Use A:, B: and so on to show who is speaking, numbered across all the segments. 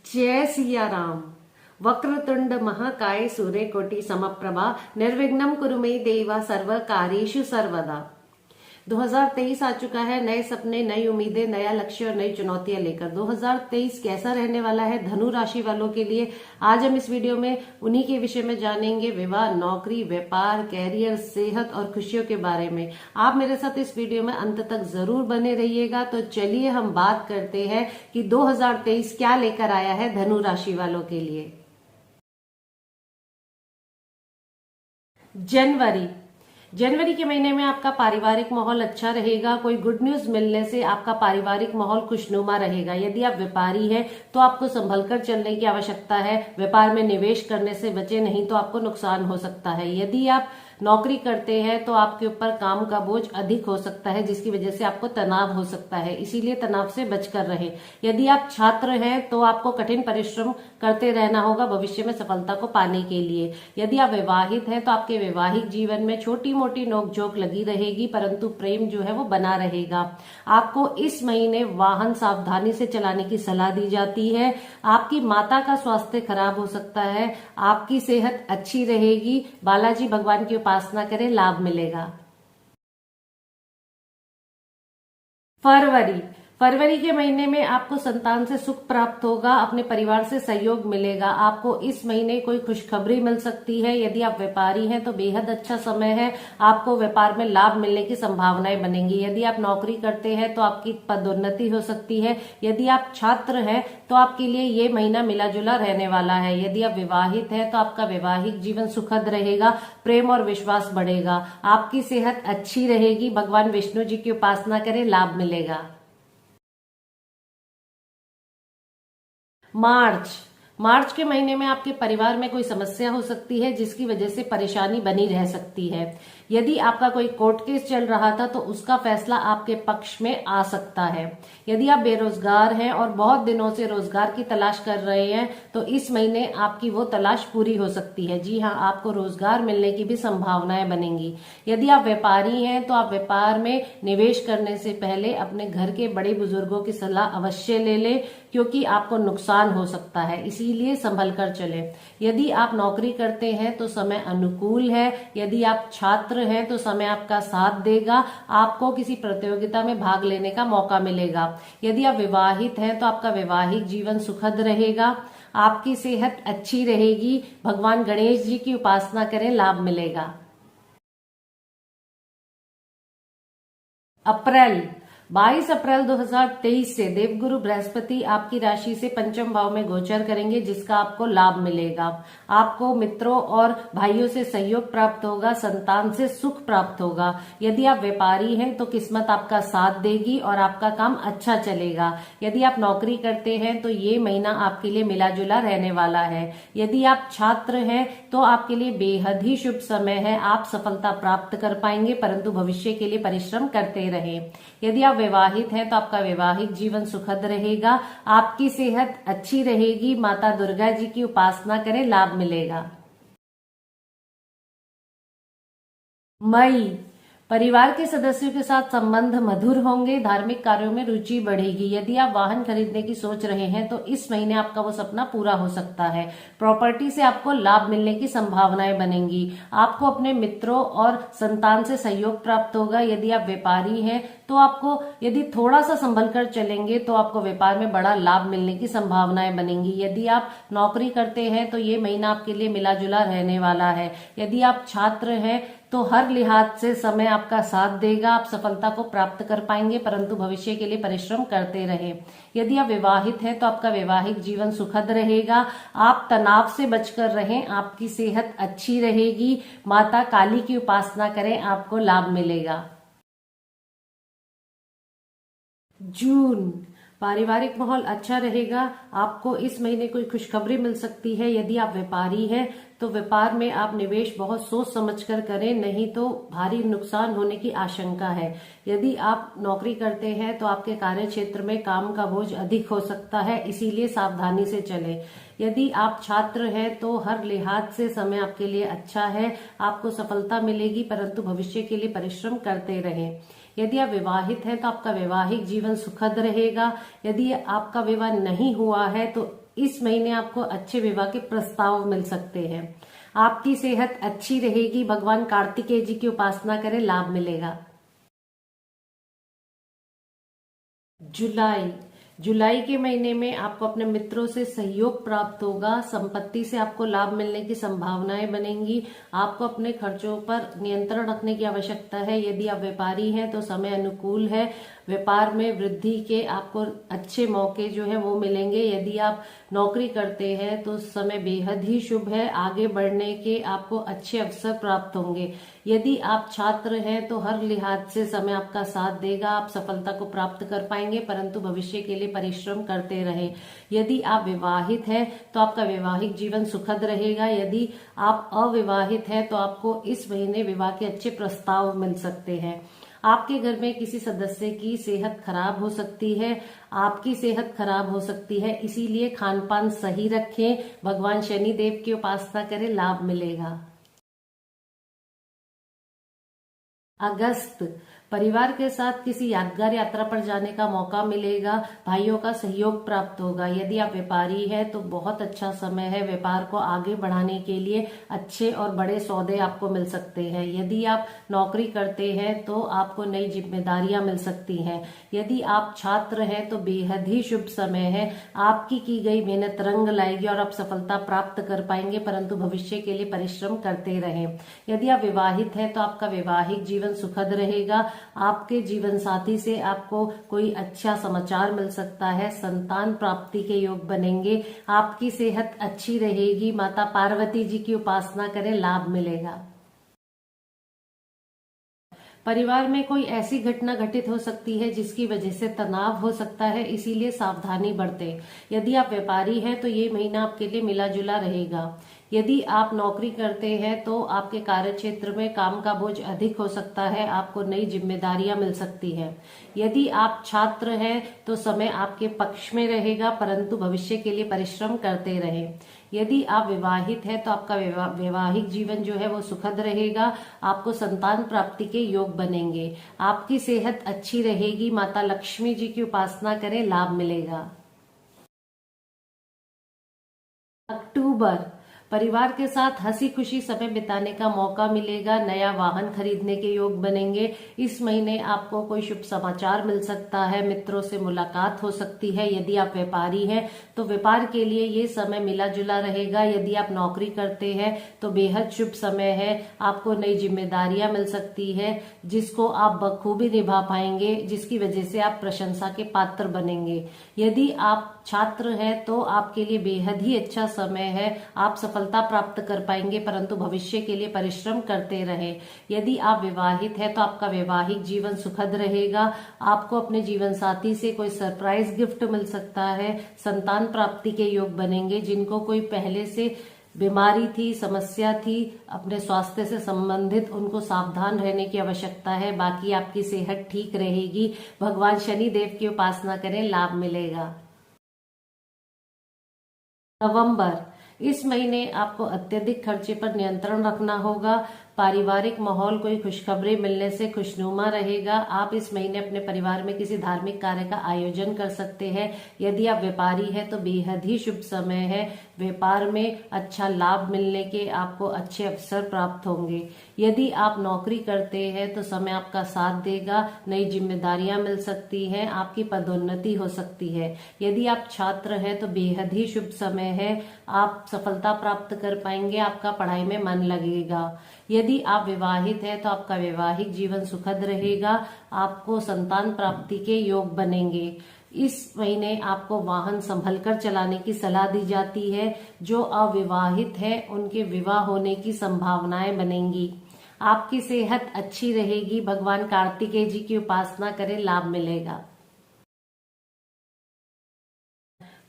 A: जय सिया राम। वक्रतुंड महाकाय सूर्यकोटि समप्रभा निर्विघ्नं कुरु मे देवा सर्व कार्येषु सर्वदा। 2023 आ चुका है, नए सपने, नई उम्मीदें, नया लक्ष्य और नई चुनौतियां लेकर। 2023 कैसा रहने वाला है धनु राशि वालों के लिए, आज हम इस वीडियो में उन्हीं के विषय में जानेंगे। विवाह, नौकरी, व्यापार, कैरियर, सेहत और खुशियों के बारे में। आप मेरे साथ इस वीडियो में अंत तक जरूर बने रहिएगा। तो चलिए हम बात करते हैं कि 2023 क्या लेकर आया है धनु राशि वालों के लिए। जनवरी के महीने में आपका पारिवारिक माहौल अच्छा रहेगा। कोई गुड न्यूज मिलने से आपका पारिवारिक माहौल खुशनुमा रहेगा। यदि आप व्यापारी हैं तो आपको संभलकर चलने की आवश्यकता है। व्यापार में निवेश करने से बचे, नहीं तो आपको नुकसान हो सकता है। यदि आप नौकरी करते हैं तो आपके ऊपर काम का बोझ अधिक हो सकता है, जिसकी वजह से आपको तनाव हो सकता है, इसीलिए तनाव से बचकर रहें। यदि आप छात्र हैं तो आपको कठिन परिश्रम करते रहना होगा भविष्य में सफलता को पाने के लिए। यदि आप विवाहित हैं तो आपके वैवाहिक जीवन में छोटी मोटी नोकझोंक लगी रहेगी, परंतु प्रेम जो है वो बना रहेगा। आपको इस महीने वाहन सावधानी से चलाने की सलाह दी जाती है। आपकी माता का स्वास्थ्य खराब हो सकता है। आपकी सेहत अच्छी रहेगी। बालाजी भगवान की उपासना करें, लाभ मिलेगा। फरवरी के महीने में आपको संतान से सुख प्राप्त होगा। अपने परिवार से सहयोग मिलेगा। आपको इस महीने कोई खुशखबरी मिल सकती है। यदि आप व्यापारी हैं तो बेहद अच्छा समय है। आपको व्यापार में लाभ मिलने की संभावनाएं बनेंगी। यदि आप नौकरी करते हैं तो आपकी पदोन्नति हो सकती है। यदि आप छात्र हैं तो आपके लिए ये महीना मिला जुला रहने वाला है। यदि आप विवाहित हैं तो आपका वैवाहिक जीवन सुखद रहेगा। प्रेम और विश्वास बढ़ेगा। आपकी सेहत अच्छी रहेगी। भगवान विष्णु जी की उपासना करें, लाभ मिलेगा। मार्च के महीने में आपके परिवार में कोई समस्या हो सकती है, जिसकी वजह से परेशानी बनी रह सकती है। यदि आपका कोई कोर्ट केस चल रहा था तो उसका फैसला आपके पक्ष में आ सकता है। यदि आप बेरोजगार हैं और बहुत दिनों से रोजगार की तलाश कर रहे हैं तो इस महीने आपकी वो तलाश पूरी हो सकती है। जी हाँ, आपको रोजगार मिलने की भी संभावनाएं बनेंगी। यदि आप व्यापारी हैं तो आप व्यापार में निवेश करने से पहले अपने घर के बड़े बुजुर्गों की सलाह अवश्य ले लें, क्योंकि आपको नुकसान हो सकता है, इसीलिए संभल कर चलें। यदि आप नौकरी करते हैं तो समय अनुकूल है। यदि आप छात्र हैं तो समय आपका साथ देगा। आपको किसी प्रतियोगिता में भाग लेने का मौका मिलेगा। यदि आप विवाहित हैं तो आपका वैवाहिक जीवन सुखद रहेगा। आपकी सेहत अच्छी रहेगी। भगवान गणेश जी की उपासना करें, लाभ मिलेगा। 22 अप्रैल 2023 से देवगुरु बृहस्पति आपकी राशि से पंचम भाव में गोचर करेंगे, जिसका आपको लाभ मिलेगा। आपको मित्रों और भाइयों से सहयोग प्राप्त होगा। संतान से सुख प्राप्त होगा। यदि आप व्यापारी हैं तो किस्मत आपका साथ देगी और आपका काम अच्छा चलेगा। यदि आप नौकरी करते हैं तो ये महीना आपके लिए मिला जुला रहने वाला है। यदि आप छात्र हैं तो आपके लिए बेहद ही शुभ समय है। आप सफलता प्राप्त कर पाएंगे, परंतु भविष्य के लिए परिश्रम करते रहें। यदि आप विवाहित हैं तो आपका वैवाहिक जीवन सुखद रहेगा। आपकी सेहत अच्छी रहेगी। माता दुर्गा जी की उपासना करें, लाभ मिलेगा। मई, परिवार के सदस्यों के साथ संबंध मधुर होंगे। धार्मिक कार्यों में रुचि बढ़ेगी। यदि आप वाहन खरीदने की सोच रहे हैं तो इस महीने आपका वो सपना पूरा हो सकता है। प्रॉपर्टी से आपको लाभ मिलने की संभावनाएं बनेंगी। आपको अपने मित्रों और संतान से सहयोग प्राप्त होगा। यदि आप व्यापारी हैं तो आपको यदि थोड़ा सा संभल कर चलेंगे तो आपको व्यापार में बड़ा लाभ मिलने की संभावनाएं बनेंगी। यदि आप नौकरी करते हैं तो ये महीना आपके लिए मिला जुला रहने वाला है। यदि आप छात्र हैं तो हर लिहाज से समय आपका साथ देगा। आप सफलता को प्राप्त कर पाएंगे, परंतु भविष्य के लिए परिश्रम करते रहें। यदि आप विवाहित हैं तो आपका वैवाहिक जीवन सुखद रहेगा। आप तनाव से बचकर रहें। आपकी सेहत अच्छी रहेगी। माता काली की उपासना करें, आपको लाभ मिलेगा। जून, पारिवारिक माहौल अच्छा रहेगा। आपको इस महीने कोई खुशखबरी मिल सकती है। यदि आप व्यापारी हैं तो व्यापार में आप निवेश बहुत सोच समझकर करें, नहीं तो भारी नुकसान होने की आशंका है। यदि आप नौकरी करते हैं तो आपके कार्य क्षेत्र में काम का बोझ अधिक हो सकता है, इसीलिए सावधानी से चलें। यदि आप छात्र हैं तो हर लिहाज से समय आपके लिए अच्छा है। आपको सफलता मिलेगी, परंतु भविष्य के लिए परिश्रम करते रहें। यदि आप विवाहित हैं तो आपका वैवाहिक जीवन सुखद रहेगा। यदि आपका विवाह नहीं हुआ है तो इस महीने आपको अच्छे विवाह के प्रस्ताव मिल सकते हैं। आपकी सेहत अच्छी रहेगी, भगवान कार्तिकेय जी की उपासना करें, लाभ मिलेगा। जुलाई के महीने में आपको अपने मित्रों से सहयोग प्राप्त होगा। संपत्ति से आपको लाभ मिलने की संभावनाएं बनेंगी। आपको अपने खर्चों पर नियंत्रण रखने की आवश्यकता है। यदि आप व्यापारी हैं तो समय अनुकूल है। व्यापार में वृद्धि के आपको अच्छे मौके जो है वो मिलेंगे। यदि आप नौकरी करते हैं तो समय बेहद ही शुभ है। आगे बढ़ने के आपको अच्छे अवसर प्राप्त होंगे। यदि आप छात्र हैं तो हर लिहाज से समय आपका साथ देगा। आप सफलता को प्राप्त कर पाएंगे, परंतु भविष्य के लिए परिश्रम करते रहें। यदि आप विवाहित हैं तो आपका वैवाहिक जीवन सुखद रहेगा। यदि आप अविवाहित हैं तो आपको इस महीने विवाह के अच्छे प्रस्ताव मिल सकते हैं। आपके घर में किसी सदस्य की सेहत खराब हो सकती है, आपकी सेहत खराब हो सकती है, इसीलिए खान पान सही रखें। भगवान शनि देव की उपासना करें, लाभ मिलेगा। अगस्त, परिवार के साथ किसी यादगार यात्रा पर जाने का मौका मिलेगा। भाइयों का सहयोग प्राप्त होगा। यदि आप व्यापारी हैं तो बहुत अच्छा समय है। व्यापार को आगे बढ़ाने के लिए अच्छे और बड़े सौदे आपको मिल सकते हैं। यदि आप नौकरी करते हैं तो आपको नई जिम्मेदारियां मिल सकती हैं। यदि आप छात्र हैं तो बेहद ही शुभ समय है। आपकी की गई मेहनत रंग लाएगी और आप सफलता प्राप्त कर पाएंगे, परंतु भविष्य के लिए परिश्रम करते रहें। यदि आप विवाहित हैं तो आपका वैवाहिक जीवन सुखद रहेगा। आपके जीवन साथी से आपको कोई अच्छा समाचार मिल सकता है। संतान प्राप्ति के योग बनेंगे। आपकी सेहत अच्छी रहेगी। माता पार्वती जी की उपासना करें, लाभ मिलेगा। परिवार में कोई ऐसी घटना घटित हो सकती है जिसकी वजह से तनाव हो सकता है, इसीलिए सावधानी बरतें। यदि आप व्यापारी हैं तो ये महीना आपके लिए मिला जुला रहेगा। यदि आप नौकरी करते हैं तो आपके कार्य क्षेत्र में काम का बोझ अधिक हो सकता है। आपको नई जिम्मेदारियां मिल सकती हैं। यदि आप छात्र हैं तो समय आपके पक्ष में रहेगा, परंतु भविष्य के लिए परिश्रम करते रहें। यदि आप विवाहित हैं तो आपका वैवाहिक जीवन जो है वो सुखद रहेगा। आपको संतान प्राप्ति के योग बनेंगे। आपकी सेहत अच्छी रहेगी। माता लक्ष्मी जी की उपासना करें, लाभ मिलेगा। अक्टूबर, परिवार के साथ हंसी खुशी समय बिताने का मौका मिलेगा। नया वाहन खरीदने के योग बनेंगे। इस महीने आपको कोई शुभ समाचार मिल सकता है। मित्रों से मुलाकात हो सकती है। यदि आप व्यापारी हैं तो व्यापार के लिए ये समय मिला जुला रहेगा। यदि आप नौकरी करते हैं तो बेहद शुभ समय है। आपको नई जिम्मेदारियां मिल सकती है जिसको आप बखूबी निभा पाएंगे, जिसकी वजह से आप प्रशंसा के पात्र बनेंगे। यदि आप छात्र हैं तो आपके लिए बेहद ही अच्छा समय है। आप सफलता प्राप्त कर पाएंगे, परंतु भविष्य के लिए परिश्रम करते रहें। यदि आप विवाहित हैं तो आपका वैवाहिक जीवन सुखद रहेगा। आपको अपने जीवन साथी से कोई सरप्राइज गिफ्ट मिल सकता है। संतान प्राप्ति के योग बनेंगे। जिनको कोई पहले से बीमारी थी, समस्या थी अपने स्वास्थ्य से संबंधित, उनको सावधान रहने की आवश्यकता है। बाकी आपकी सेहत ठीक रहेगी। भगवान शनि देव की उपासना करें, लाभ मिलेगा। नवंबर, इस महीने आपको अत्यधिक खर्चे पर नियंत्रण रखना होगा। पारिवारिक माहौल कोई खुशखबरी मिलने से खुशनुमा रहेगा। आप इस महीने अपने परिवार में किसी धार्मिक कार्य का आयोजन कर सकते हैं। यदि आप व्यापारी हैं तो बेहद ही शुभ समय है। व्यापार में अच्छा लाभ मिलने के आपको अच्छे अवसर प्राप्त होंगे। यदि आप नौकरी करते हैं तो समय आपका साथ देगा। नई जिम्मेदारियां मिल सकती हैं। आपकी पदोन्नति हो सकती है। यदि आप छात्र हैं तो बेहद ही शुभ समय है। आप सफलता प्राप्त कर पाएंगे। आपका पढ़ाई में मन लगेगा। यदि आप विवाहित हैं तो आपका वैवाहिक जीवन सुखद रहेगा। आपको संतान प्राप्ति के योग बनेंगे। इस महीने आपको वाहन संभल कर चलाने की सलाह दी जाती है। जो अविवाहित है उनके विवाह होने की संभावनाएं बनेंगी। आपकी सेहत अच्छी रहेगी। भगवान कार्तिकेय जी की उपासना करें, लाभ मिलेगा।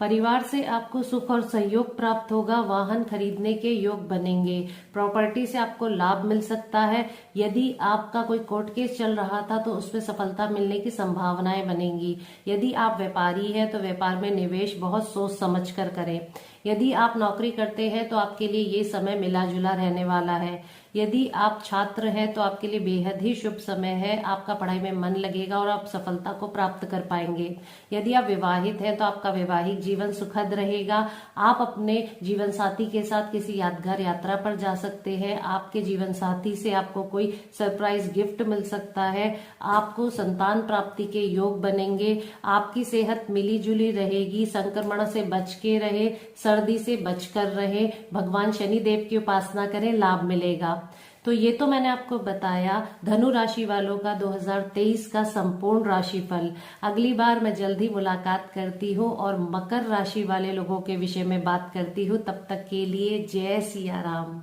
A: परिवार से आपको सुख और सहयोग प्राप्त होगा। वाहन खरीदने के योग बनेंगे। प्रॉपर्टी से आपको लाभ मिल सकता है। यदि आपका कोई कोर्ट केस चल रहा था तो उसमें सफलता मिलने की संभावनाएं बनेंगी। यदि आप व्यापारी हैं तो व्यापार में निवेश बहुत सोच समझ कर करें। यदि आप नौकरी करते हैं तो आपके लिए ये समय मिला जुला रहने वाला है। यदि आप छात्र हैं तो आपके लिए बेहद ही शुभ समय है, आपका पढ़ाई में मन लगेगा और आप सफलता को प्राप्त कर पाएंगे। यदि आप विवाहित हैं तो आपका वैवाहिक जीवन सुखद रहेगा। आप अपने जीवन साथी के साथ किसी यादगार यात्रा पर जा सकते हैं। आपके जीवन साथी से आपको कोई सरप्राइज गिफ्ट मिल सकता है। आपको संतान प्राप्ति के योग बनेंगे। आपकी सेहत मिली जुली रहेगी। संक्रमण से बच के रहे, सर्दी से बचकर रहे, भगवान शनि देव की उपासना करें, लाभ मिलेगा। तो ये तो मैंने आपको बताया धनु राशि वालों का 2023 का संपूर्ण राशिफल। अगली बार मैं जल्दी मुलाकात करती हूँ और मकर राशि वाले लोगों के विषय में बात करती हूँ। तब तक के लिए जय सिया राम।